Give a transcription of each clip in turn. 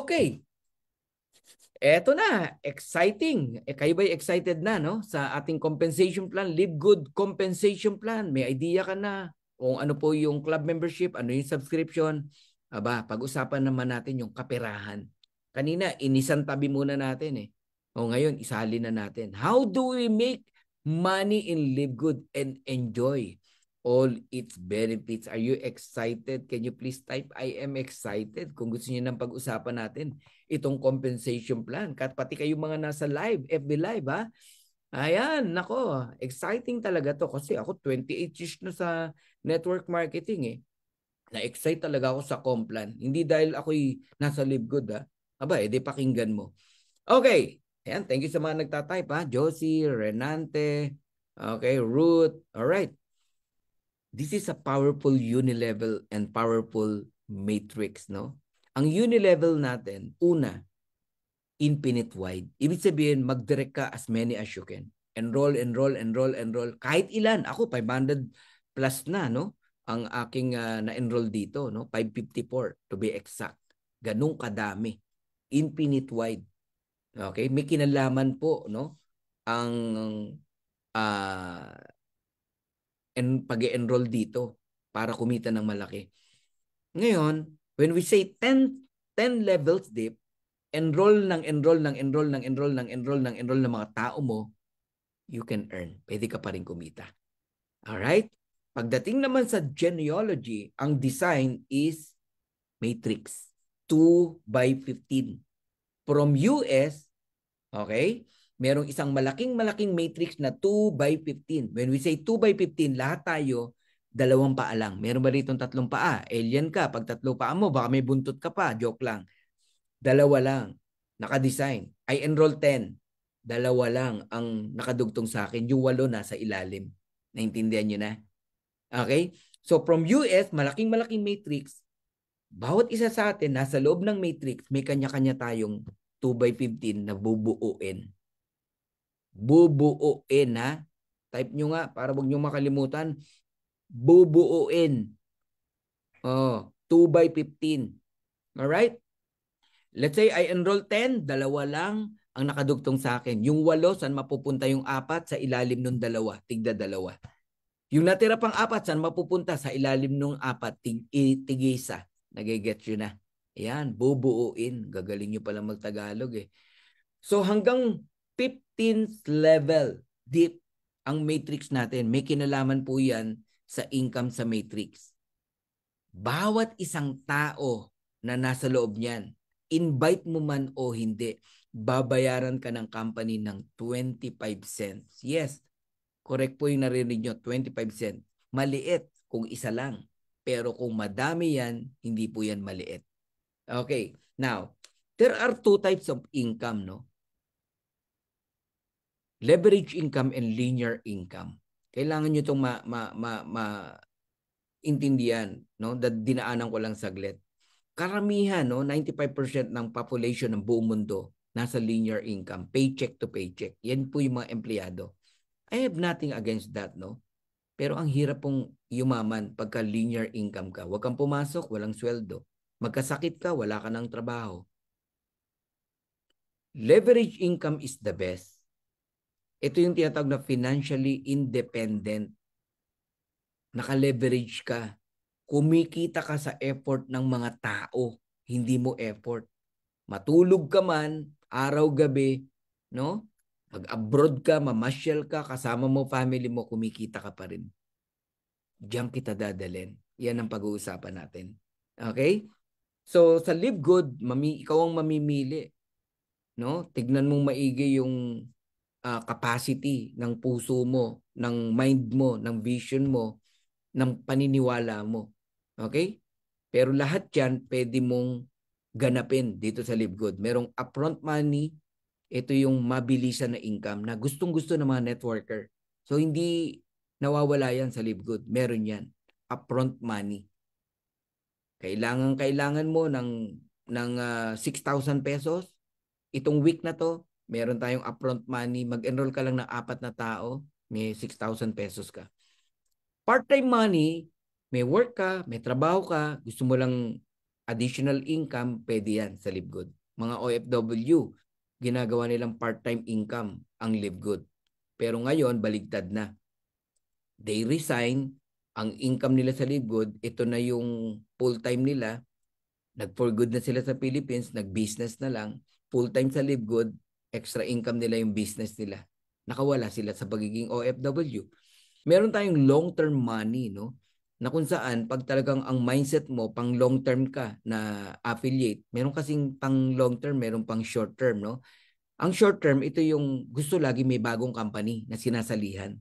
Okay, eto na, exciting. Kayo ba'y excited na, no? Sa ating compensation plan, Live Good Compensation Plan. May idea ka na kung ano po yung club membership, ano yung subscription. Aba, pag-usapan naman natin yung kaperahan. Kanina, inisan tabi muna natin eh. O ngayon, isali na natin. How do we make money in Live Good and enjoy all its benefits? Are you excited? Can you please type, I am excited, kung gusto niyo ng pag-usapan natin itong compensation plan. Pati kayo mga nasa live, FB Live ha. Ayan, nako, exciting talaga to kasi ako 28 years na sa network marketing eh. Na-excite talaga ako sa Complan. Hindi dahil ako'y nasa Live Good ha. Aba, edi pakinggan mo. Okay, ayan, thank you sa mga nagtatype ha. Josie, Renante, okay, Ruth, alright. This is a powerful unilevel and powerful matrix, no? Ang unilevel natin, una, infinite wide. Ibig sabihin, mag-direct ka as many as you can. Enroll, enroll, enroll, enroll. Kahit ilan. Ako, 500 plus na, no? Ang aking na-enroll dito, no? 554 to be exact. Ganun kadami. Infinite wide. Okay? May kinalaman po, no? Ang uh, pag-enroll dito para kumita ng malaki. Ngayon, when we say 10 levels deep, enroll ng enroll ng enroll ng enroll ng enroll ng enroll ng mga tao mo, you can earn. Pwede ka pa rin kumita. Alright? Pagdating naman sa genealogy, ang design is matrix. 2 by 15. From US, okay, merong isang malaking matrix na 2 by 15. When we say 2 by 15, lahat tayo, dalawang paa lang. Meron ba rito tatlong paa? Alien ka. Pag tatlo paa mo, baka may buntot ka pa. Joke lang. Dalawa lang. Naka-design. I enroll 10. Dalawa lang ang nakadugtong sa akin. Yung 8 nasa ilalim. Naintindihan nyo na? Okay? So from US, malaking matrix. Bawat isa sa atin, nasa loob ng matrix, may kanya-kanya tayong 2 by 15 na bubuuin. Bubuuin ha. Type nyo nga para wag nyo makalimutan. Bubuuin. Oh, 2 by 15. Alright? Let's say I enroll 10, dalawa lang ang nakadugtong sa akin. Yung 8, saan mapupunta yung 4? Sa ilalim ng 2, tigda 2. Yung natira pang 4, saan mapupunta? Sa ilalim ng 4, tig-1. Nagigets yun na. Ayan, bubuuin. Gagaling nyo pala mag-Tagalog eh. So hanggang 15th level deep ang matrix natin. May kinalaman po yan sa income sa matrix. Bawat isang tao na nasa loob niyan, invite mo man o hindi, babayaran ka ng company ng 25 cents. Yes, correct po yung narinig nyo, 25 cents. Maliit kung isa lang. Pero kung madami yan, hindi po yan maliit. Okay, now, there are two types of income, no? Leverage income and linear income. Kailangan nyo itong intindihan, no? Dinaanan ko lang saglit. Karamihan, no, 95% ng population ng buong mundo nasa linear income, paycheck to paycheck. Yan po yung mga empleyado. I have nothing against that, no? Pero ang hirap pong yumaman pagka linear income ka. Huwag kang pumasok, walang sweldo. Magkasakit ka, wala ka ng trabaho. Leverage income is the best. Ito yung tinatawag na financially independent. Naka-leverage ka. Kumikita ka sa effort ng mga tao, hindi mo effort. Matulog ka man, araw-gabi, no? Mag-abroad ka, mamasyal ka, kasama mo family mo, kumikita ka pa rin. Diyan kita dadalhin. Yan ang pag-uusapan natin. Okay? So, sa Live Good, ikaw ang mamimili. No? Tignan mong maigi yung capacity ng puso mo, ng mind mo, ng vision mo, ng paniniwala mo. Okay? Pero lahat yan, pwede mong ganapin dito sa Live Good. Merong upfront money, ito yung mabilisan na income na gustong-gusto ng mga networker. So, hindi nawawala yan sa Live Good. Meron yan. Upfront money. Kailangan mo ng 6,000 pesos. Itong week na to, meron tayong upfront money. Mag-enroll ka lang ng 4 na tao, may 6,000 pesos ka. Part-time money, may work ka, may trabaho ka, gusto mo lang additional income, pwede yan sa Live Good. Mga OFW, ginagawa nilang part-time income ang Live Good. Pero ngayon, baligtad na. They resign, ang income nila sa Live Good, ito na yung full-time nila, nag-for good na sila sa Philippines, nag-business na lang, full-time sa Live Good, extra income nila yung business nila. Nakawala sila sa pagiging OFW. Meron tayong long-term money, no? Na kung saan, pag talagang ang mindset mo, pang long-term ka na affiliate, meron kasing pang long-term, meron pang short-term, no? Ang short-term, ito yung gusto lagi may bagong company na sinasalihan.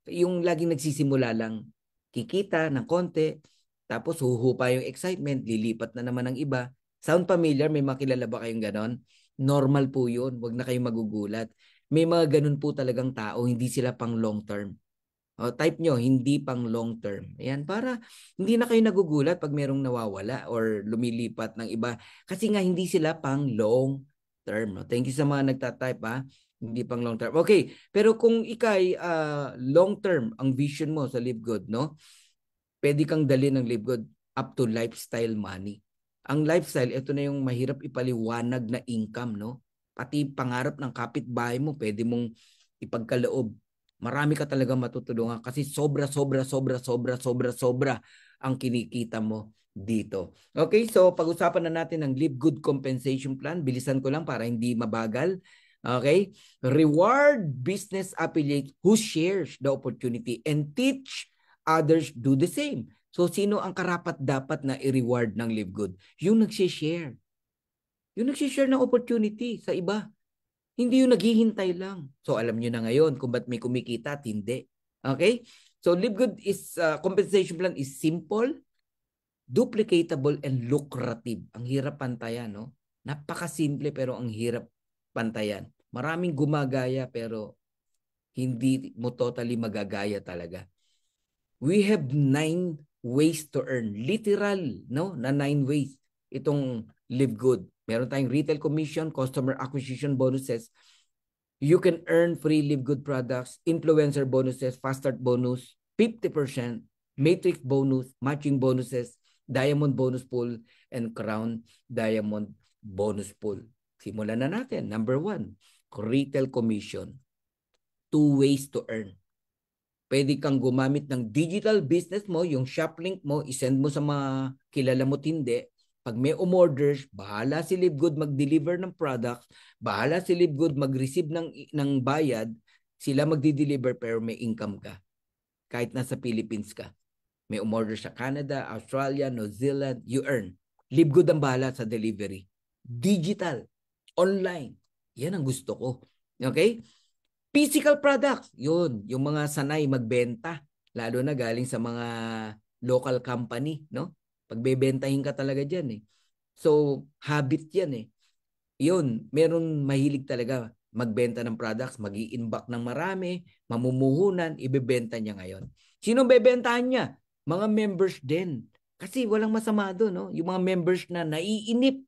Yung laging nagsisimula lang, kikita ng konti, tapos huhupa yung excitement, lilipat na naman ng iba. Sound familiar? May makilala ba kayong ganon? Normal po yun, wag na kayong magugulat. May mga ganun po talagang tao, hindi sila pang long-term. O, type nyo, hindi pang long term. Ayan, para hindi na kayo nagugulat pag merong nawawala or lumilipat ng iba. Kasi nga hindi sila pang long term. No? Thank you sa mga nagtatype ha. Hindi pang long term. Okay, pero kung ikay long term ang vision mo sa Live Good, no? Pwede kang dali ng Live Good up to lifestyle money. Ang lifestyle, ito na yung mahirap ipaliwanag na income, no? Pati pangarap ng kapitbahay mo, pwede mong ipagkaloob. Marami ka talaga matutulungan kasi sobra ang kinikita mo dito. Okay, so pag-usapan na natin ang Live Good Compensation Plan. Bilisan ko lang para hindi mabagal. Okay? Reward business affiliate who shares the opportunity and teach others do the same. So sino ang karapat-dapat na i-reward ng Live Good? Yung nag-share. Yung nag-share ng opportunity sa iba. Hindi yung naghihintay lang. So alam nyo na ngayon kung ba't may kumikita at hindi. Okay? So Live Good is compensation plan is simple, duplicatable, and lucrative. Ang hirap pantayan, no? Napakasimple pero ang hirap pantayan. Maraming gumagaya pero hindi mo totally magagaya talaga. We have 9 ways to earn. Literal, no? Na 9 ways. Itong Live Good. Meron tayong retail commission, customer acquisition bonuses. You can earn free Live Good products, influencer bonuses, fast start bonus, 50%, matrix bonus, matching bonuses, diamond bonus pool, and crown diamond bonus pool. Simulan na natin. Number 1, retail commission. 2 ways to earn. Pwede kang gumamit ng digital business mo, yung shop link mo, isend mo sa mga kilala mo tindi. Pag may umorders, bahala si Live Good mag-deliver ng products, bahala si Live Good mag-receive ng bayad, sila magdi-deliver pero may income ka. Kahit nasa Philippines ka. May umorder sa Canada, Australia, New Zealand, you earn. Live Good ang bahala sa delivery. Digital, online. Yan ang gusto ko. Okay? Physical products, yun, yung mga sanay magbenta, lalo na galing sa mga local company, no? Pagbebentahin ka talaga dyan eh. So, habit yan eh. Yun, meron mahilig talaga magbenta ng products, mag-i-inbox ng marami, mamumuhunan, ibebenta niya ngayon. Sino bebentahan niya? Mga members din. Kasi walang masama doon, no? Yung mga members na naiinip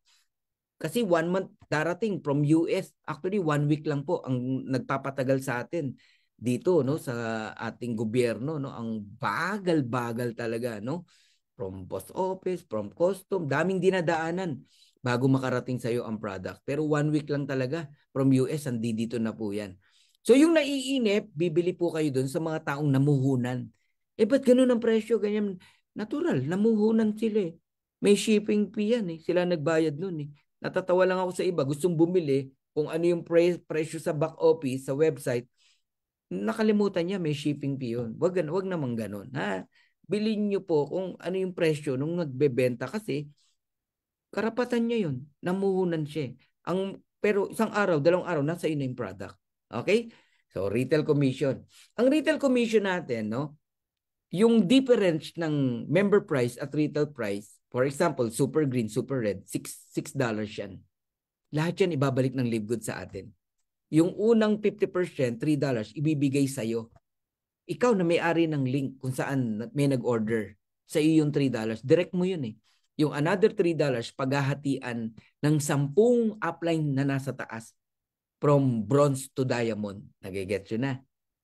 kasi 1 month darating from US. Actually, 1 week lang po ang nagpapatagal sa atin dito, no, sa ating gobyerno, no. Ang bagal-bagal talaga, no. From post office, from custom, daming dinadaanan bago makarating sa iyo ang product. Pero 1 week lang talaga from US, andi dito na po yan. So yung naiinip, bibili po kayo doon sa mga taong namuhunan. Eh, ba't ganun ang presyo? Ganyan, natural, namuhunan sila eh. May shipping fee yan eh. Sila nagbayad nun eh. Natatawa lang ako sa iba, gustong bumili kung ano yung presyo sa back office, sa website, nakalimutan niya may shipping fee yun. Wag naman ganun. Ha? Bilhin niyo po kung ano yung presyo nung nagbebenta kasi karapatan niya yun. Namuhunan siya. Pero isang araw, 2 araw, nasa iyo na yung product. Okay? So, retail commission. Ang retail commission natin, no? Yung difference ng member price at retail price, for example, Super Green, Super Red, $6 yan. Lahat yan ibabalik ng Live Good sa atin. Yung unang 50%, $3, ibibigay sa'yo. Ikaw na may-ari ng link kung saan may nag-order. Sa iyo yung $3. Direct mo yun eh. Yung another $3, paghahatian ng 10 upline na nasa taas. From bronze to diamond. Nagigets yun na.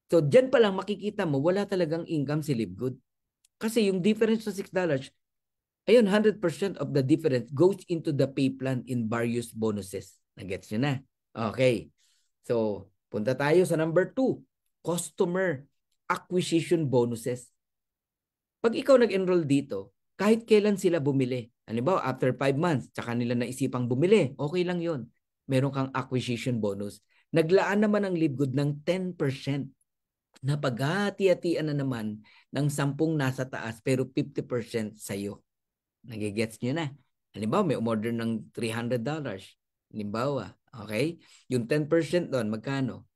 So, dyan pa lang makikita mo, wala talagang income si Live Good. Kasi yung difference sa $6, Ayun, 100% of the difference goes into the pay plan in various bonuses. Nagets nyo na? Okay. So, punta tayo sa number 2. Customer acquisition bonuses. Pag ikaw nag-enroll dito, kahit kailan sila bumili. Halimbawa, after 5 months, tsaka nila naisipang bumili. Okay lang yon. Meron kang acquisition bonus. Naglaan naman ang LiveGood ng 10% na paghati-hatian na naman ng 10 nasa taas pero 50% sa'yo. Nagigets nyo na. Halimbawa, may umorder ng $300. Halimbawa, okay? Yung 10% doon, magkano?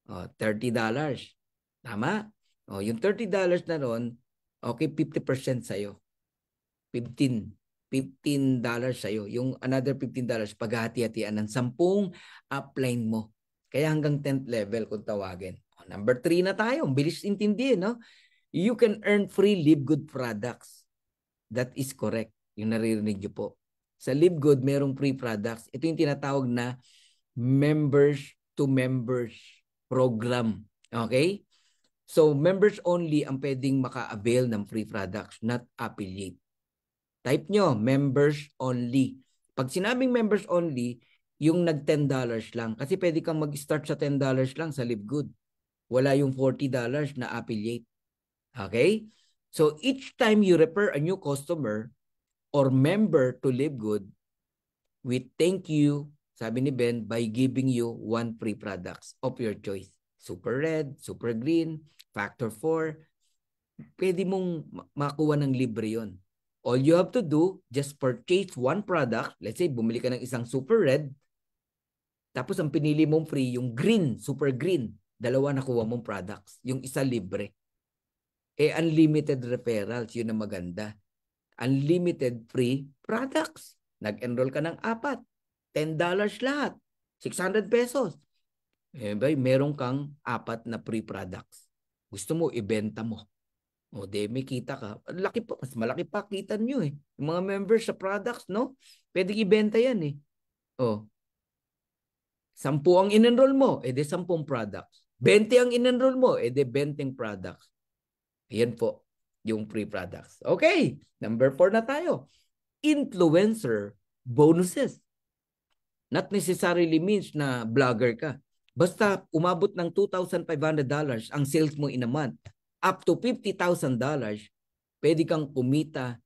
$30. Tama? Yung $30 na doon, okay, 50% sa'yo. $15 sa'yo. Yung another $15, paghati-hatian ng 10 upline mo. Kaya hanggang 10th level kung tawagin. Number 3 na tayo. Bilis intindihin, no? You can earn free LiveGood products. That is correct. Yung naririnig nyo po. Sa LiveGood, merong free products. Ito yung tinatawag na members to members program. Okay? So, members only ang pwedeng maka-avail ng free products, not affiliate. Type nyo, members only. Pag sinabing members only, yung nag-$10 lang. Kasi pwede kang mag-start sa $10 lang sa LiveGood. Wala yung $40 na affiliate. Okay? So, each time you refer a new customer or member to LiveGood, we thank you, sabi ni Ben, by giving you 1 free products of your choice. Super Red, Super Green, Factor 4. Pwede mong makuha ng libre yon. All you have to do, just purchase 1 product. Let's say, bumili ka ng isang Super Red. Tapos ang pinili mong free, yung Green, Super Green. 2 nakuha mong products. Yung isa libre. Unlimited referrals, yun ang maganda. Unlimited free products. Nag-enroll ka ng 4. $10 lahat. 600 pesos. Meron kang 4 na free products. Gusto mo, ibenta mo. May kita ka. Laki pa, mas malaki pa kita nyo eh. Yung mga members sa products, no? Pwede ibenta yan eh. 10 ang in-enroll mo, 10 products. 20 ang in-enroll mo, 20 products. Ayan po, yung free products. Okay, number 4 na tayo. Influencer bonuses. Not necessarily means na vlogger ka. Basta umabot ng $2,500 ang sales mo in a month, up to $50,000, pwede kang kumita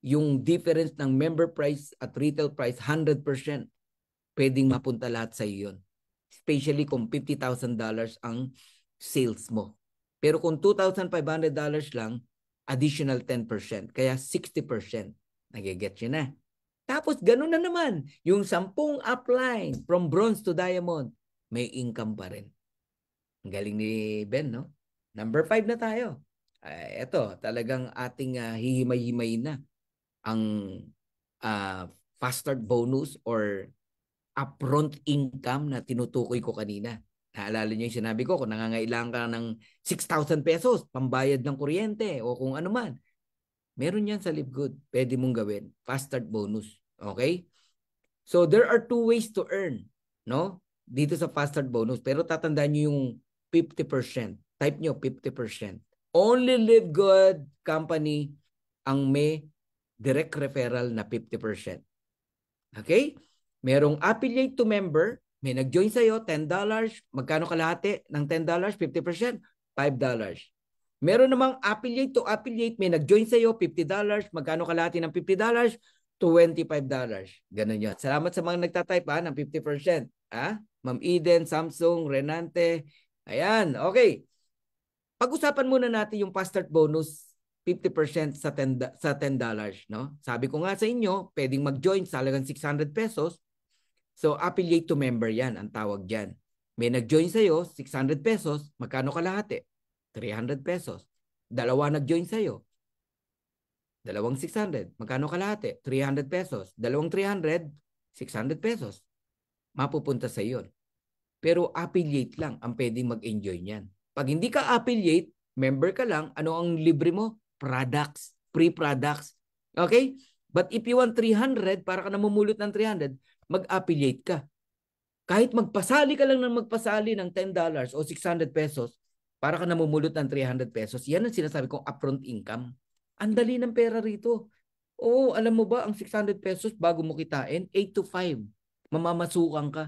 yung difference ng member price at retail price 100%. Pwedeng mapunta lahat sa iyo yun. Especially kung $50,000 ang sales mo. Pero kung $2,500 lang, additional 10%. Kaya 60%. Nagigets yun na. Tapos ganun na naman. Yung 10 upline from bronze to diamond, may income pa rin. Ang galing ni Ben, no? Number 5 na tayo. Ito, talagang ating hihimay-himay na ang fast start bonus or upfront income na tinutukoy ko kanina. Naalala niyo yung sinabi ko, kung nangangailangan ka ng 6,000 pesos, pambayad ng kuryente o kung ano man. Meron yan sa LiveGood. Pwede mong gawin. Fast start bonus. Okay? So, there are 2 ways to earn. No? Dito sa fast start bonus. Pero tatandaan nyo yung 50%. Type nyo 50%. Only LiveGood company ang may direct referral na 50%. Okay? Merong affiliate to member. May nag-join sa'yo, $10. Magkano kalahati ng $10? 50%? $5. Meron namang affiliate to affiliate. May nag-join sa'yo, $50. Magkano kalahati ng $50? $25. Ganun yun. Salamat sa mga nagtatype ng 50%. Ma'am Eden, Samsung, Renante. Ayan, okay. Pag-usapan muna natin yung fast start bonus 50% sa $10, no? Sabi ko nga sa inyo, pwedeng mag-join sa halagang 600 pesos. So, affiliate to member yan, ang tawag dyan. May nag-join sa'yo, 600 pesos, magkano kalahati? 300 pesos. 2 nag-join sa'yo, 2 600. Magkano kalahati? 300 pesos. 2 300, 600 pesos. Mapupunta sa iyo. Pero affiliate lang ang pwedeng mag-enjoy niyan. Pag hindi ka affiliate, member ka lang, ano ang libre mo? Products, free products. Okay? But if you want 300, para ka namumulot ng 300, mag-affiliate ka. Kahit magpasali ka lang ng magpasali ng $10 o 600 pesos, para ka namumulot ng 300 pesos, yan ang sinasabi kong upfront income. Ang dali ng pera rito. Oo, alam mo ba, ang 600 pesos bago mo kitain, 8 to 5. Mamamasukan ka.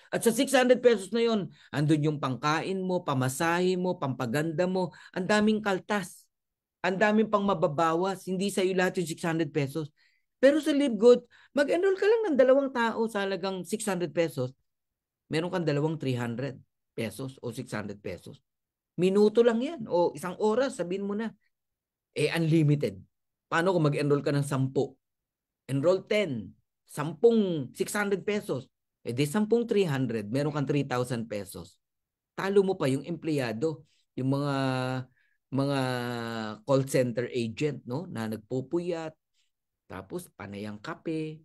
At sa 600 pesos na yon, andun yung pangkain mo, pamasahe mo, pampaganda mo, ang daming kaltas. Ang daming pang mababawas. Hindi sa'yo lahat yung 600 pesos. Pero sa Live Good, mag-enroll ka lang ng 2 tao sa halagang 600 pesos. Meron kang 300 pesos o 600 pesos. Minuto lang yan o isang oras, sabihin mo na. Unlimited. Paano kung mag-enroll ka ng 10? Enroll 10. 10, 600 pesos. Di 10, 300. Meron kang 3,000 pesos. Talo mo pa yung empleyado, yung mga call center agent, no, na nagpupuyat, tapos panayang kape.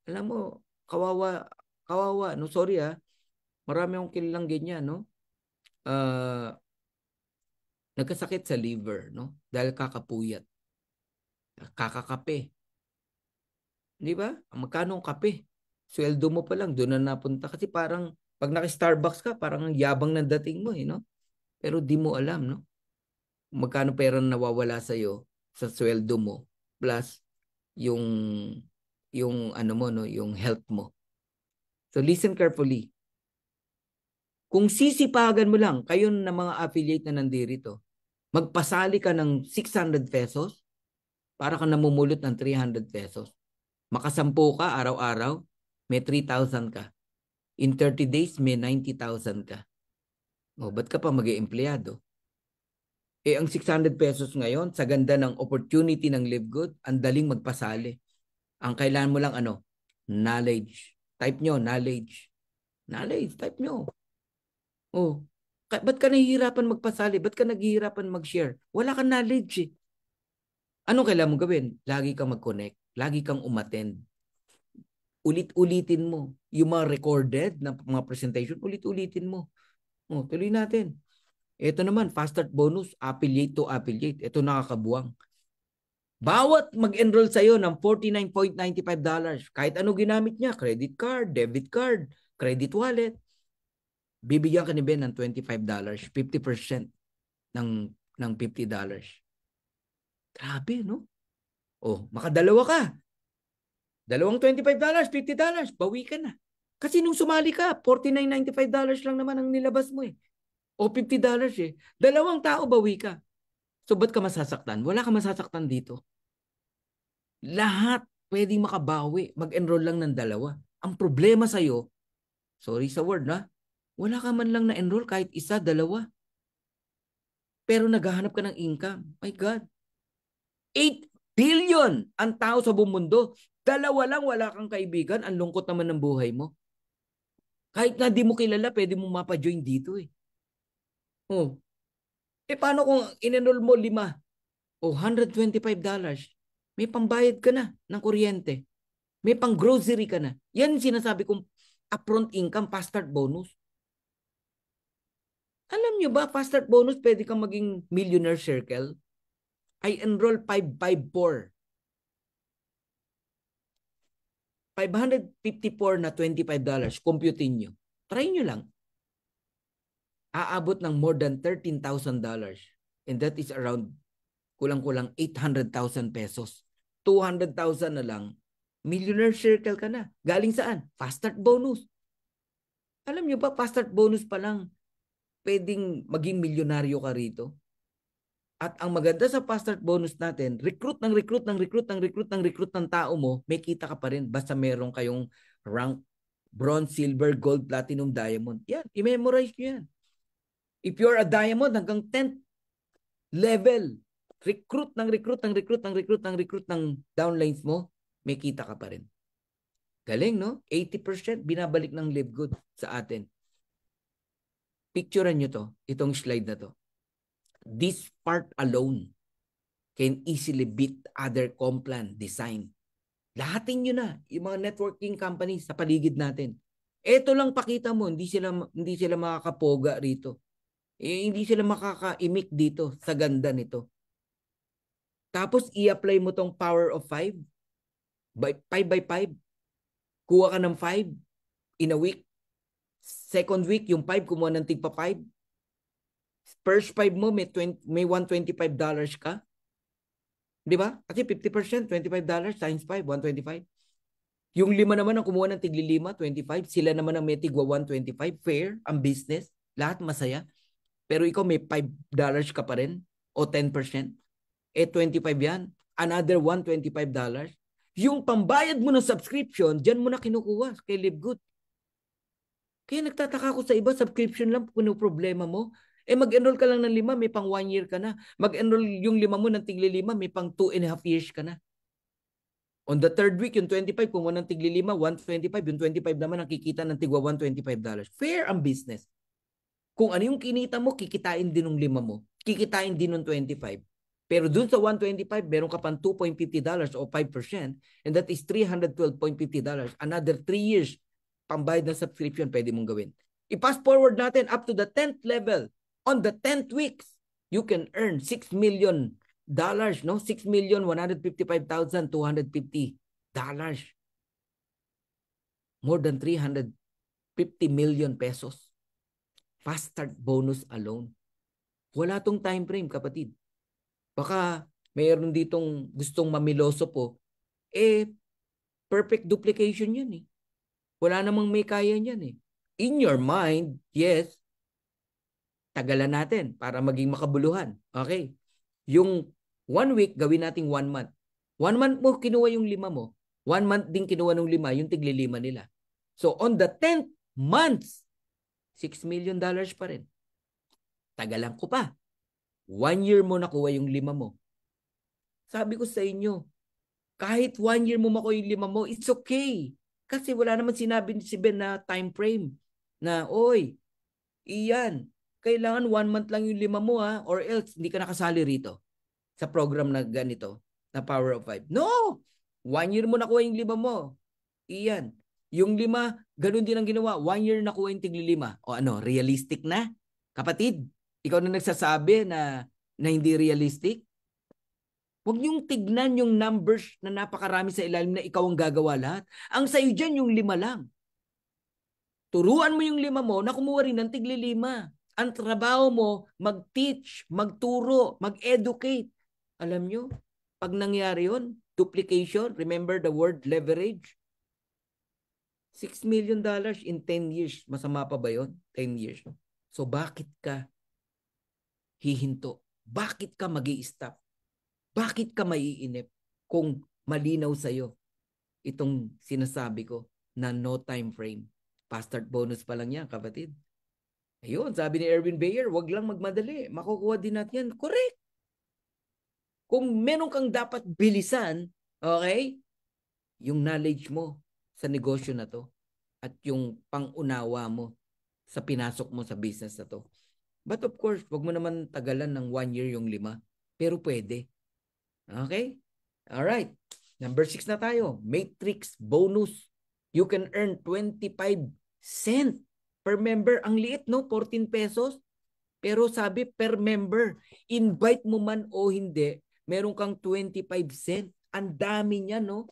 Alam mo, kawawa, no, sorry marami akong kilalang ganyan, no. Nagkasakit sa liver, no, dahil kakapuyat, kakakape. Di ba? Magkano ang kape? Sweldo mo pa lang, doon na napunta. Kasi parang, pag naki-Starbucks ka, parang ang yabang ng dating mo, no? Pero di mo alam, no? Magkano pera nawawala sa iyo sa sweldo mo plus yung ano mo, no, yung health mo. So listen carefully. Kung sisipagan mo lang kayo na mga affiliate na nandirito, magpasali ka ng 600 pesos para ka namumulot ng 300 pesos. Makasampu ka araw-araw, may 3,000 ka. In 30 days, may 90,000 ka. O, ba't ka pa mag-i-empleyado? Ang 600 pesos ngayon, sa ganda ng opportunity ng Live Good, ang daling magpasali. Ang kailangan mo lang knowledge. Type nyo, knowledge. Knowledge, type nyo. Oh, ba't ka nahihirapan magpasali? Ba't ka naghihirapan mag-share? Wala kang knowledge eh. Anong kailangan mo gawin? Lagi kang mag-connect. Lagi kang umattend. Ulit-ulitin mo. Yung mga recorded na mga presentation, ulit-ulitin mo. Oh, tuloy natin. Ito naman, fast start bonus, affiliate to affiliate. Ito nakakabuwang. Bawat mag-enroll sa'yo ng $49.95, kahit ano ginamit niya, credit card, debit card, credit wallet, bibigyan ka ni Ben ng $25, 50% ng $50. Grabe, no? Oh, makadalawa ka. Dalawang $25, $50, bawi ka na. Kasi nung sumali ka, $49.95 lang naman ang nilabas mo eh. O $50 eh. Dalawang tao, bawi ka. So, ba't ka masasaktan? Wala ka masasaktan dito. Lahat pwedeng makabawi. Mag-enroll lang ng 2. Ang problema sa'yo, sorry sa word na, wala ka man lang na-enroll kahit 1, 2. Pero naghahanap ka ng income. My God. 8 billion ang tao sa buong mundo. 2 lang wala kang kaibigan. Ang lungkot naman ng buhay mo. Kahit nga di mo kilala, pwede mo mapa-join dito eh. Oh. Paano kung in-enroll mo 5? O $125? May pambayad ka na ng kuryente. May pang grocery ka na. Yan sinasabi kong upfront income, fast start bonus. Alam nyo ba, fast start bonus, pwede kang maging millionaire circle? I enroll 554. 554 na $25. Computin nyo. Try nyo lang. Aabot ng more than $13,000. And that is around kulang-kulang 800,000 pesos. 200,000 na lang. Millionaire circle ka na. Galing saan? Fast start bonus. Alam nyo ba, fast start bonus pa lang, pwedeng maging milyonaryo ka rito. At ang maganda sa fast start bonus natin, recruit ng tao mo, may kita ka pa rin basta meron kayong rank bronze, silver, gold, platinum, diamond. Yan, i-memorize nyo yan. If you're a diamond, hanggang 10th level, recruit ng downlines mo, may kita ka pa rin. Galing, no? 80% binabalik ng Live Good sa atin. Picturean nyo to, itong slide na to. This part alone can easily beat other Complan design. Lahatin nyo na yung mga networking companies sa paligid natin. Ito lang pakita mo, hindi sila makakapoga rito. Hindi sila makaka-imik dito sa ganda nito. Tapos i-apply mo tong power of 5 by 5. Kuha ka ng 5 in a week. Second week, yung 5, kumuha ng tigpa 5. First 5 mo, may $125 ka. Di ba? Kasi 50%, $25 times 5, 125. Yung 5 naman ang kumuha ng tigli 5, 25. Sila naman ang may tigwa 125. Fair ang business. Lahat masaya. Pero ikaw may $5 ka pa rin o 10%. 25 yan. Another $125. Yung pambayad mo ng subscription, dyan mo na kinukuha kay LiveGood. Kaya nagtataka ko sa iba, subscription lang, puno problema mo. Mag-enroll ka lang ng 5, may pang 1 year ka na. Mag-enroll yung 5 mo ng tigli 5, may pang 2.5 years ka na. On the third week, yung 25, kung ng tigli 5, 125, yung 25 naman nakikita ng tigwa $125. Fair ang business. Kung ano yung kinita mo, kikitain din ng 5 mo. Kikitain din ng 25. Pero dun sa 125, meron ka pang $2.50 o 5%, and that is $312.50. Another 3 years, pambayad ng subscription, pwede mong gawin. I-pass forward natin up to the 10th level. On the 10th weeks, you can earn $6 million, no? $6,155,250. More than 350 million pesos. Fast start bonus alone. Wala tong time frame, kapatid. Baka mayroon ditong gustong mamiloso po, perfect duplication yan eh. Wala namang may kaya niyan eh. In your mind, yes, tagalan natin para maging makabuluhan. Okay. Yung 1 week, gawin natin 1 month. 1 month mo, kinuha yung 5 mo. 1 month din kinuha ng 5, yung tigli 5 nila. So on the 10th month, $6 million pa rin. Tagalan ko pa. 1 year mo nakuha yung 5 mo. Sabi ko sa inyo, kahit 1 year mo makuha yung 5 mo, it's okay. Kasi wala naman sinabi si Ben na time frame. Na, oy, iyan, kailangan 1 month lang yung 5 mo ha, or else hindi ka nakasali rito sa program na ganito, na Power of 5. No! 1 year mo nakuha yung 5 mo. Iyan. Yung 5, ganun din ang ginawa. 1 year nakuha yung tigli 5. O ano, realistic na? Kapatid, ikaw na nagsasabi na hindi realistic? Huwag niyong tignan yung numbers na napakarami sa ilalim na ikaw ang gagawa lahat. Ang sa'yo dyan yung 5 lang. Turuan mo yung 5 mo na kumuha rin ng tigli 5. Ang trabaho mo, mag-teach, magturo, mag-educate. Alam nyo, pag nangyari yun, duplication, remember the word leverage? $6 million in 10 years. Masama pa ba yun? 10 years. So bakit ka hihinto? Bakit ka mag-i-stop? Bakit ka maiinip kung malinaw sa'yo itong sinasabi ko na no time frame? Fast start bonus pa lang yan, kapatid. Ayun, sabi ni Erwin Bayer, wag lang magmadali. Makukuha din natin yan. Correct. Kung meron kang dapat bilisan, okay, yung knowledge mo sa negosyo na to at yung pangunawa mo sa pinasok mo sa business na to. But of course, wag mo naman tagalan ng 1 year yung 5. Pero pwede. Okay? Alright. Number 6 na tayo. Matrix bonus. You can earn 25 cents per member. Ang liit, no? 14 pesos. Pero sabi, per member. Invite mo man o hindi, meron kang 25 cents. Ang dami niya, no?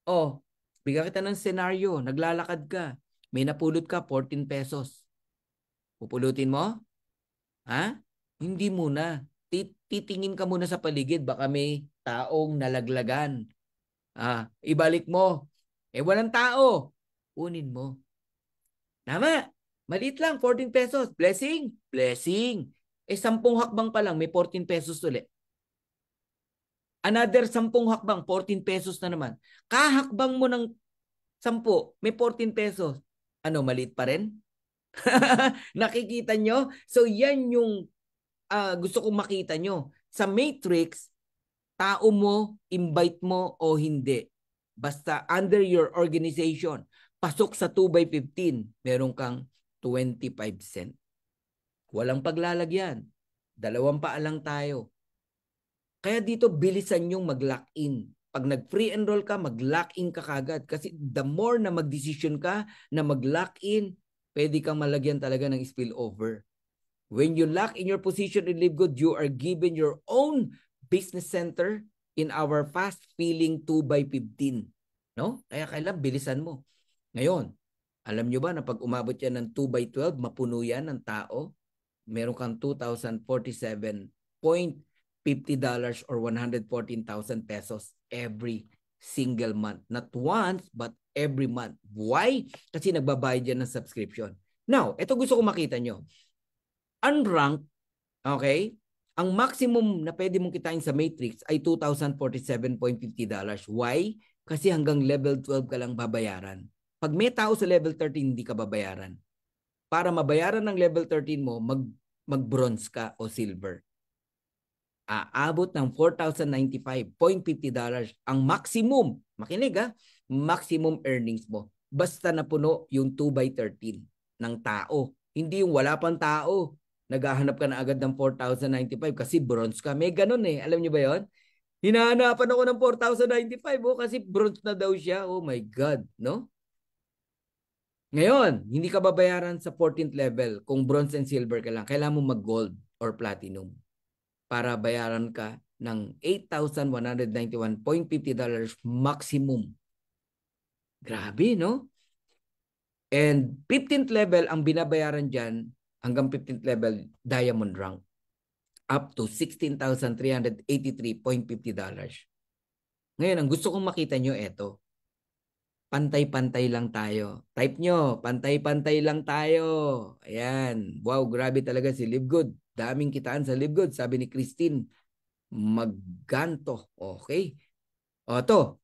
Oh, bigyan kita ng senaryo. Naglalakad ka. May napulot ka, 14 pesos. Pupulutin mo? Ha? Hindi muna. Titingin ka muna sa paligid. Baka may taong nalaglagan. Ibalik mo. Walang tao. Kunin mo. Tama. Maliit lang, 14 pesos. Blessing? Blessing. 10 hakbang pa lang, may 14 pesos ulit. Another 10 hakbang, 14 pesos na naman. Kahakbang mo ng 10, may 14 pesos. Ano, maliit pa rin? Nakikita nyo? So yan yung gusto kong makita nyo. Sa Matrix, tao mo, invite mo o hindi. Basta under your organization, pasok sa 2x15, meron kang 25 cent. Walang paglalagyan. 2 paa lang tayo. Kaya dito, bilisan yung mag-lock-in. Pag nag-free enroll ka, mag-lock-in ka kagad. Kasi the more na mag-decision ka na mag-lock-in, pwede kang malagyan talaga ng spillover. When you lock in your position in LiveGood, you are given your own business center in our fast-filling 2x15. No? Kaya kailangan bilisan mo. Ngayon, alam nyo ba na pag umabot yan ng 2x12, mapuno yan ng tao? Meron kang 2,047.50 $50 or 114,000 pesos every single month. Not once, but every month. Why? Kasi nagbabayad yan ng subscription. Now, ito gusto ko makita nyo. Unranked, okay? Ang maximum na pwede mong kitain sa Matrix ay $2,047.50. Why? Kasi hanggang level 12 ka lang babayaran. Pag may tao sa level 13, hindi ka babayaran. Para mabayaran ng level 13 mo, mag-bronze ka o silver. Aabot ng $4,095.50 ang maximum. Makinig ha, maximum earnings mo. Basta napuno yung 2/13 ng tao. Hindi yung wala pang tao. Naghahanap ka na agad ng 4,095 kasi bronze ka. May ganun eh. Alam niyo ba yon? Hinahanapan ako ng 4,095 kasi bronze na daw siya. Oh my God, no? Ngayon, hindi ka babayaran sa 14th level kung bronze and silver ka lang. Kailangan mo mag-gold or platinum para bayaran ka ng $8,191.50 maximum. Grabe, no? And 15th level, ang binabayaran dyan, hanggang 15th level, diamond rank. Up to $16,383.50. Ngayon, ang gusto kong makita nyo, eto. Pantay-pantay lang tayo. Type nyo, pantay-pantay lang tayo. Ayan. Wow, grabe talaga si Livegood. Daming kitaan sa Livegood, sabi ni Christine. Magganto. Okay. O to.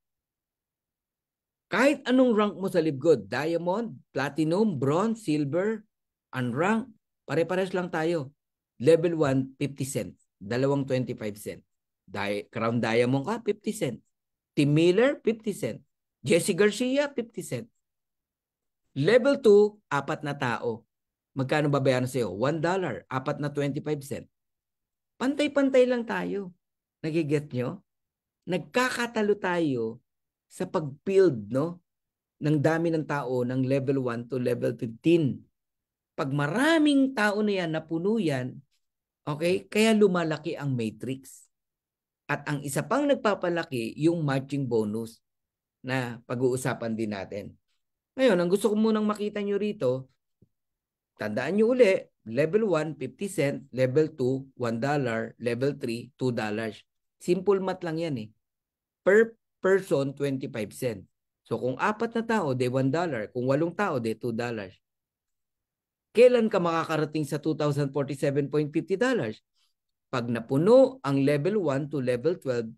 Kahit anong rank mo sa Livegood, diamond, platinum, bronze, silver, unrank, pare-pares lang tayo. Level 1, 50 cents. Dalawang 25 cents. Crown Diamond ka, 50 cents. Tim Miller, 50 cents. Jesse Garcia, 50 cents. Level 2, apat na tao. Magkano babayaran sa'yo? $1, apat na 25 cents. Pantay-pantay lang tayo. Nagiget nyo? Nagkakatalo tayo sa pag-build, no? Ng dami ng tao ng level 1 to level 15. Pag maraming tao na yan, napuno yan, okay? Kaya lumalaki ang matrix. At ang isa pang nagpapalaki, yung matching bonus na pag-uusapan din natin. Ngayon, ang gusto ko munang makita nyo rito, tandaan nyo uli, level 1, 50 cent, level 2, $1, level 3, $2. Simple math lang yan eh. Per person, 25 cent. So kung apat na tao, de $1. Kung 8 tao, de $2. Kailan ka makakarating sa $2,047.50? Pag napuno ang level 1 to level 12,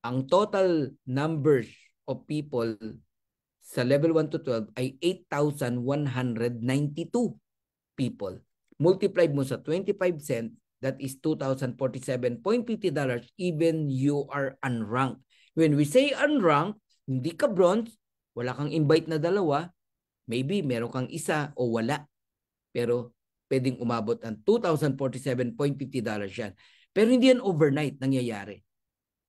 ang total numbers of people sa level 1 to 12 ay 8,192 people. Multiplied mo sa 25 cent, that is $2,047.50 even you are unranked. When we say unranked, hindi ka bronze, wala kang invite na dalawa, maybe meron kang isa o wala. Pero pwedeng umabot ang $2,047.50 yan. Pero hindi yan overnight nangyayari.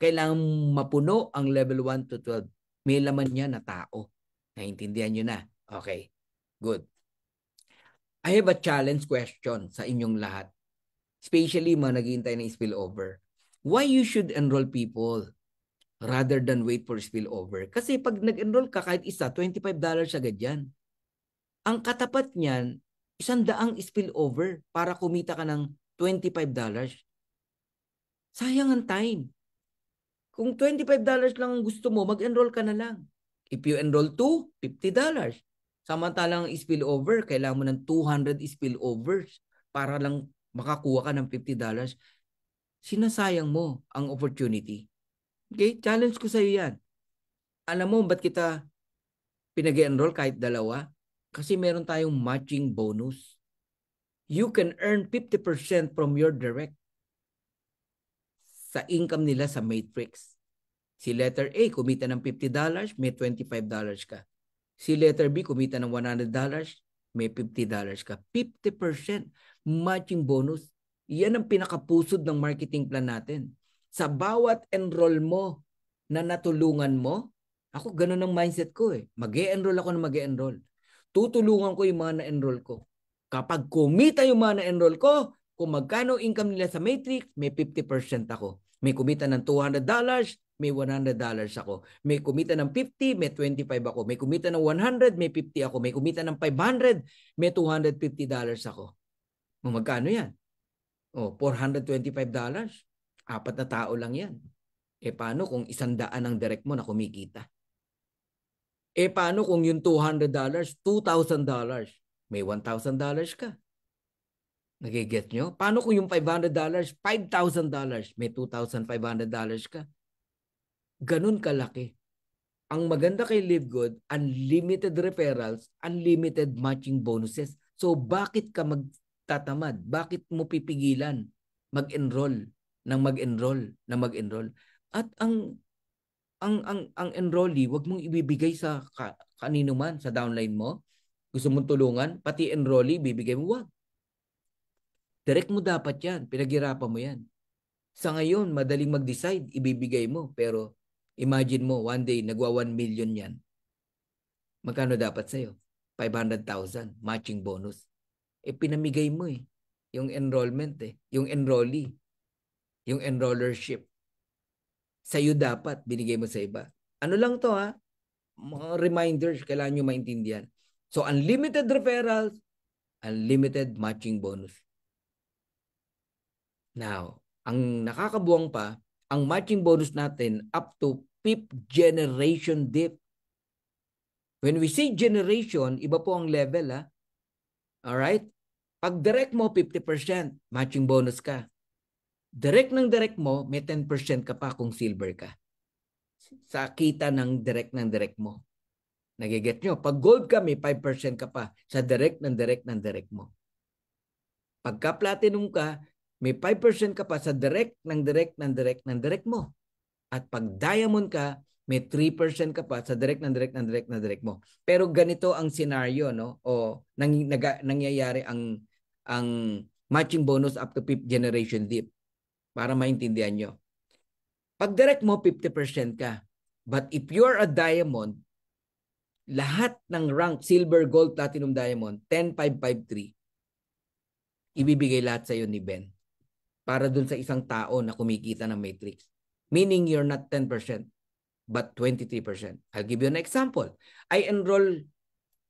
Kailangan mapuno ang level 1 to 12. May laman niya na tao. Naintindihan nyo na? Okay. Good. I have a challenge question sa inyong lahat. Especially mga naghihintay ng spillover. Why you should enroll people rather than wait for spillover? Kasi pag nag-enroll ka kahit isa, $25 agad yan. Ang katapat niyan, 100 spillover para kumita ka ng $25. Sayang ang time. Kung $25 lang ang gusto mo, mag-enroll ka na lang. If you enroll 2, $50. Samantalang spillover, kailangan mo ng 200 spillovers para lang makakuha ka ng $50. Sinasayang mo ang opportunity. Okay? Challenge ko sa iyo yan. Alam mo, ba't kita pinag-enroll kahit dalawa? Kasi meron tayong matching bonus. You can earn 50% from your direct sa income nila sa Matrix. Si letter A, kumita ng $50, may $25 ka. Si letter B, kumita ng $100, may $50 ka. 50% matching bonus. Yan ang pinakapusod ng marketing plan natin. Sa bawat enroll mo na natulungan mo, ako ganun ang mindset ko eh. Mag-e-enroll ako na mag-e-enroll. Tutulungan ko yung mga na-enroll ko. Kapag kumita yung mga na-enroll ko, kung magkano income nila sa Matrix, may 50% ako. May kumita ng $200, may $100 ako. May kumita ng 50, may 25 ako. May kumita ng 100, may 50 ako. May kumita ng 500, may $250 ako. Magkano yan? $425. 4 na tao lang yan. Paano kung 100 ang direct mo na kumikita? Paano kung yung $200, $2,000? May $1,000 ka. Nagiget nyo? Paano kung yung $500, $5,000? May $2,500 ka. Ganun kalaki. Ang maganda kay Live Good, unlimited referrals, unlimited matching bonuses. So bakit ka magtatamad? Bakit mo pipigilan mag-enroll ng mag-enroll na mag-enroll? At ang enrollee, wag mong ibibigay sa kanino man, sa downline mo. Gusto mong tulungan, pati enrollee, bibigay mo, wag. Direct mo dapat yan, pinaghirapan mo yan. Sa ngayon, madaling mag-decide, ibibigay mo. Pero imagine mo, one day, nagwa 1 million yan. Magkano dapat sa'yo? 500,000 matching bonus. Pinamigay mo eh. Yung enrollment eh. Yung enrollee. Yung enrollership. Sa'yo dapat, binigay mo sa iba. Ano lang to ha? Mga reminders, kailangan nyo maintindihan. So, unlimited referrals, unlimited matching bonus. Now, ang nakakabuwang pa, ang matching bonus natin up to 5th generation dip. When we say generation, iba po ang level ha. Alright? Pag direct mo, 50%, matching bonus ka. Direct ng direct mo, may 10% ka pa kung silver ka. Sa kita ng direct mo. Nagiget nyo? Pag gold ka, may 5% ka pa sa direct ng direct mo. Pagka platinum ka, may 5% ka pa sa direct ng direct mo. At pag diamond ka, may 3% ka pa sa direct ng direct mo. Pero ganito ang scenario, no? O nangyayari ang matching bonus up to 5th generation dip. Para maintindihan nyo. Pag direct mo, 50% ka. But if you're a diamond, lahat ng rank, silver, gold, platinum, diamond, 10, 5, 5, 3, ibibigay lahat sa'yo ni Ben. Para dun sa isang tao na kumikita ng matrix. Meaning you're not 10%, but 23%. I'll give you an example. I enroll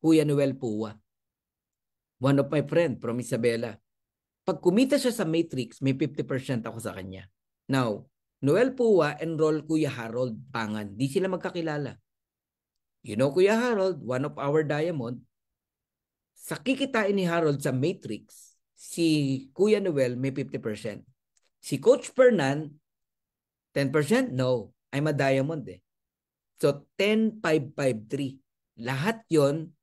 Kuya Noel Puwa. One of my friend from Isabela. Pag kumita siya sa matrix, may 50% ako sa kanya. Now, Noel Puwa, enroll Kuya Harold Pangan. Di sila magkakilala. You know Kuya Harold, one of our diamond. Sa kikitain ni Harold sa matrix, si Kuya Noel may 50%. Si Coach Fernan, 10%? No. I'm a diamond eh. So, 10, 5, 5, 3. Lahat yon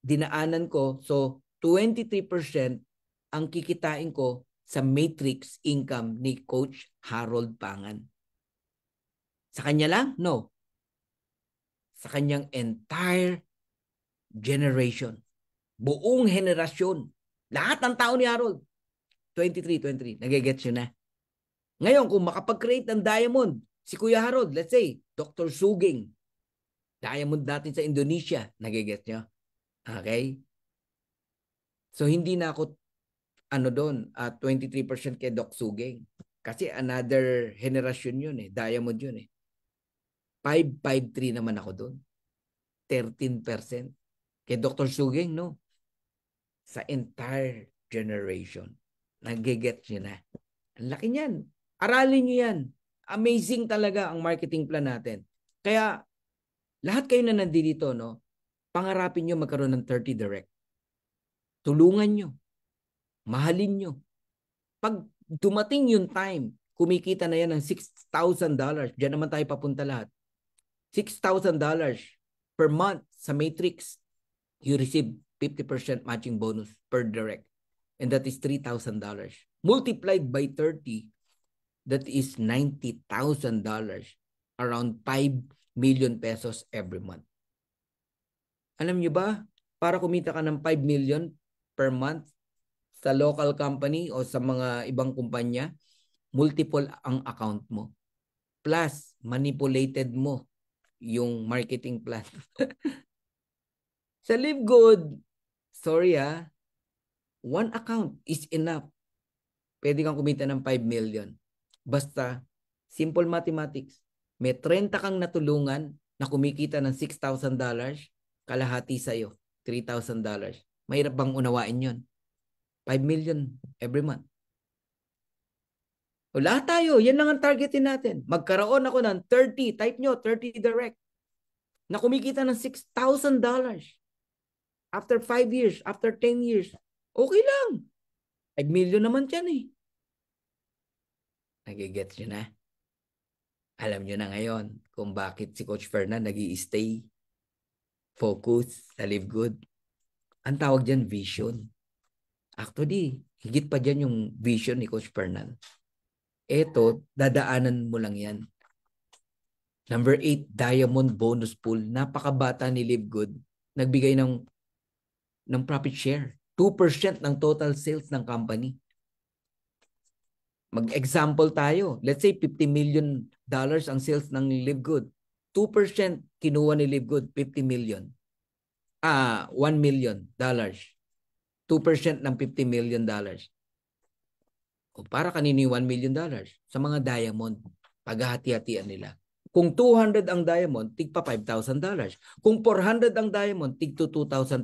dinaanan ko. So, 23% ang kikitain ko sa matrix income ni Coach Harold Pangan. Sa kanya lang? No. Sa kanyang entire generation. Buong henerasyon. Lahat ng tao ni Harold. 23. Nagigets yun na. Ngayon, kung makapag-create ng diamond, si Kuya Harold, let's say, Dr. Suging, diamond natin sa Indonesia, nagigets nyo? Okay? So, hindi na ako, doon, 23% kay Doc Suging. Kasi another generation yun eh, diamond yun eh. 553 naman ako doon. 13%. Kay Dr. Suging, no? Sa entire generation. Nagigets nyo na. Ang laki niyan. Aralin nyo yan. Amazing talaga ang marketing plan natin. Kaya, lahat kayo na nandito, no? Pangarapin nyo magkaroon ng 30 direct. Tulungan nyo. Mahalin nyo. Pag dumating yung time, kumikita na yan ng $6,000. Diyan naman tayo papunta lahat. $6,000 per month sa Matrix. You receive 50% matching bonus per direct. And that is $3,000. Multiplied by 30, that is $90,000. Around 5 million pesos every month. Alam nyo ba, para kumita ka ng 5 million per month sa local company o sa mga ibang kumpanya, multiple ang account mo. Plus, manipulated mo yung marketing plan. Sa Live Good, sorry one account is enough. Pwede kang kumita ng 5 million. Basta, simple mathematics. May 30 kang natulungan na kumikita ng $6,000, kalahati sa'yo, $3,000. Mahirap bang unawain yun? 5 million every month. O lahat tayo, yan lang ang targetin natin. Magkaroon ako ng 30, type nyo, 30 direct, na kumikita ng $6,000 after 5 years, after 10 years. Okay lang. 5 million naman yan eh. Nagigets nyo na? Alam nyo na ngayon kung bakit si Coach Fernan nag-i-stay focus sa Live Good. Ang tawag dyan, vision. Actually, higit pa dyan yung vision ni Coach Fernan. Eto, dadaanan mo lang yan. Number 8, Diamond Bonus Pool. Napakabata ni Live Good. Nagbigay ng profit share. 2% ng total sales ng company. Mag-example tayo. Let's say $50 million ang sales ng Live Good. 2% kinuha ni Live Good, 50 million. $1 million. 2% ng $50 million. O para kanino yung $1 million? Sa mga diamond. Paghahati-hatian nila. Kung 200 ang diamond, tig pa $5,000. Kung 400 ang diamond, tig to $2,500.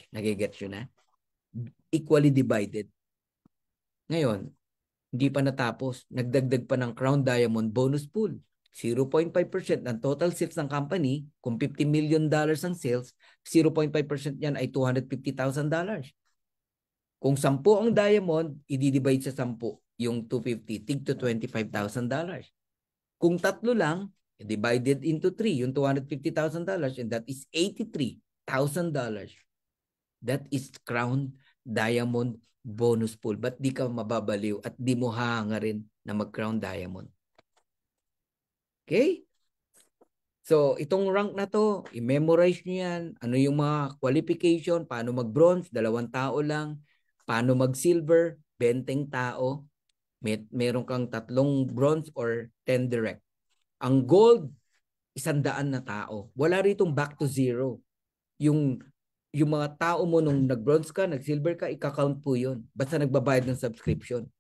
Nagigets yun na? Equally divided. Ngayon, hindi pa natapos. Nagdagdag pa ng Crown Diamond Bonus Pool. 0.5% ng total sales ng company. Kung $50 million ang sales, 0.5% yan ay $250,000. Kung 10 ang diamond, i-divide sa 10 yung 250, tig to $25,000. Kung 3 lang, divided into 3, yung $250,000, and that is $83,000. That is Crown Diamond Bonus Pool. Ba't di ka mababaliw at di mo hahangarin na mag-Crown Diamond? Okay? So, itong rank na to, i-memorize nyo yan. Ano yung mga qualification, paano mag-bronze, 2 tao lang. Paano mag-silver, 20 tao. Meron kang 3 bronze or 10 direct. Ang gold, 100 na tao. Wala ritong back to zero. Yung mga tao mo nung nag-bronze ka, nag-silver ka, ika-count po yun. Basta nagbabayad ng subscription.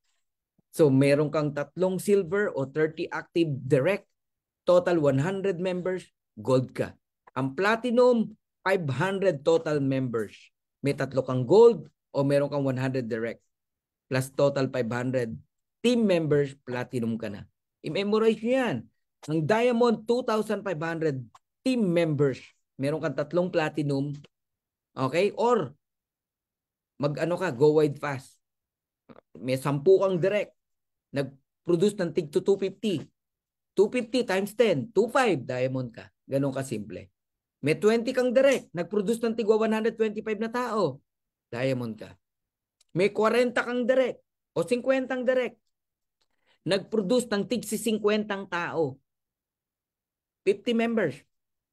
So, meron kang 3 silver o 30 active direct. Total 100 members, gold ka. Ang platinum, 500 total members. May 3 kang gold o meron kang 100 direct. Plus total 500 team members, platinum ka na. I-memorize nyo yan. Ang diamond, 2,500 team members. Meron kang 3 platinum. Okay? Or, mag-ano ka, go wide fast. May 10 kang direct. Nag-produce ng tig to 250. 250 times 10, 25 diamond ka. Ganun ka simple. May 20 kang direct, nag-produce ng tigwa 125 na tao. Diamond ka. May 40 kang direct o 50 kang direct. Nag-produce ng tig 50 tao. 50 members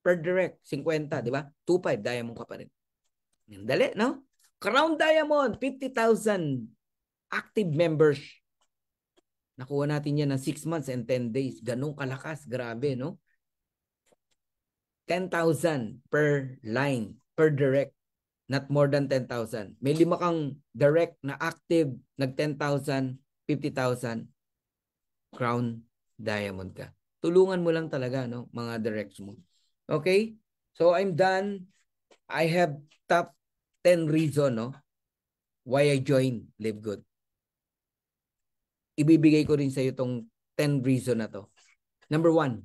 per direct, 50, di ba? 25 diamond ka pa rin. Dali, no? Crown Diamond, 50,000 active members. Nakuha natin yan ng 6 months and 10 days. Ganun kalakas. Grabe, no? 10,000 per line, per direct. Not more than 10,000. May 5 kang direct na active, nag 10,000, 50,000. Crown Diamond ka. Tulungan mo lang talaga, no? Mga directs mo. Okay? So, I'm done. I have top 10 reason, no? Why I joined Live Good. Ibibigay ko rin sa iyo itong 10 reason na to. Number 1,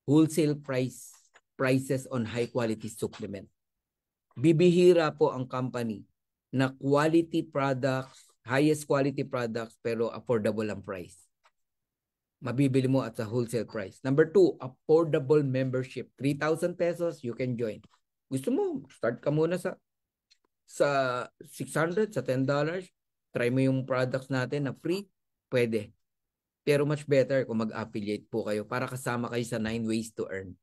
wholesale prices on high quality supplement. Bibihira po ang company na quality products, highest quality products, pero affordable ang price. Mabibili mo at sa wholesale price. Number 2, affordable membership. 3,000 pesos, you can join. Gusto mo, start ka muna sa 600, sa $10. Try mo yung products natin na free. Pwede. Pero much better kung mag-affiliate po kayo para kasama kayo sa 9 ways to earn.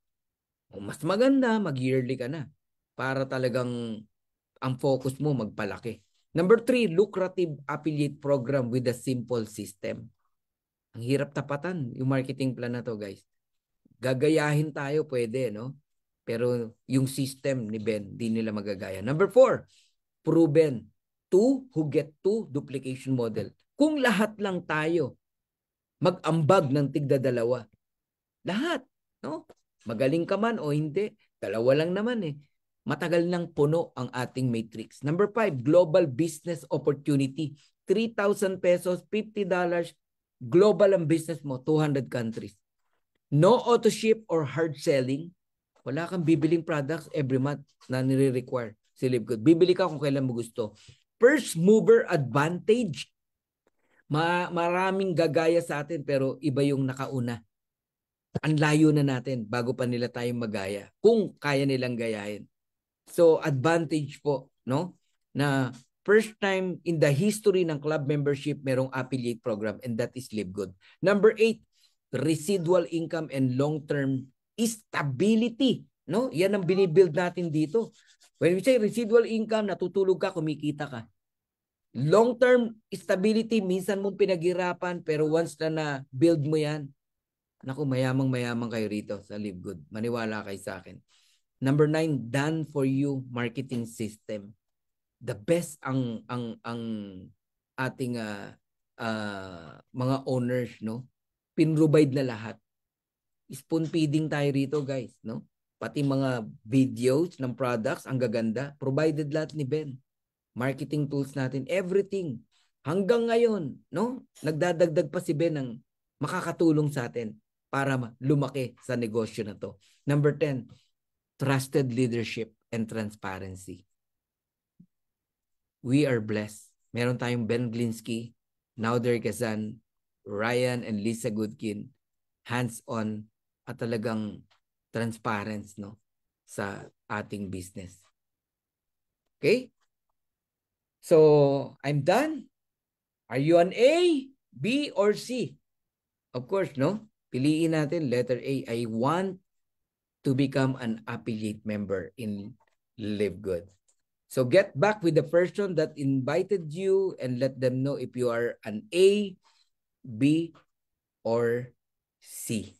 O mas maganda, mag-yearly ka na para talagang ang focus mo magpalaki. Number 3, lucrative affiliate program with a simple system. Ang hirap tapatan yung marketing plan na to, guys. Gagayahin tayo, pwede, no? Pero yung system ni Ben, di nila magagaya. Number 4, proven. 2, who get 2 duplication model. Kung lahat lang tayo mag-ambag ng tigda-2. Lahat, no? Magaling ka man o hindi, 2 lang naman eh. Matagal nang puno ang ating matrix. Number 5, global business opportunity. 3,000 pesos, $50 Global ang business mo, 200 countries. No auto ship or hard selling. Wala kang bibiling products every month na nire-require si Livegood. Bibili ka kung kailan mo gusto. First mover advantage. Maraming gagaya sa atin pero iba yung nakauna. Ang layo na natin bago pa nila tayong magaya kung kaya nilang gayahin. So advantage po, no? Na first time in the history ng club membership merong affiliate program, and that is Livegood. Number 8, residual income and long-term stability, no? Yan ang binibuild natin dito. When we say residual income, natutulog ka, kumikita ka. Long-term stability, minsan mong pinaghirapan pero once na build mo yan, naku, mayamang-mayamang kayo rito sa Livegood. Maniwala kayo sa akin. Number 9, done for you marketing system. The best ang ating mga owners, no? Pinrovide na lahat. Spoon feeding tayo rito, guys, no? Pati mga videos ng products, ang gaganda, provided lahat ni Ben. Marketing tools natin, everything. Hanggang ngayon, no? Nagdadagdag pa si Ben ng makakatulong sa atin para lumaki sa negosyo na to. Number 10, trusted leadership and transparency. We are blessed. Meron tayong Ben Glinsky, Nauder Kazan, Ryan and Lisa Goodkin, hands-on at talagang transparency, no, sa ating business. Okay? So, I'm done. Are you an A, B, or C? Of course, no? Piliin natin letter A. I want to become an affiliate member in Livegood. So get back with the person that invited you and let them know if you are an A, B, or C.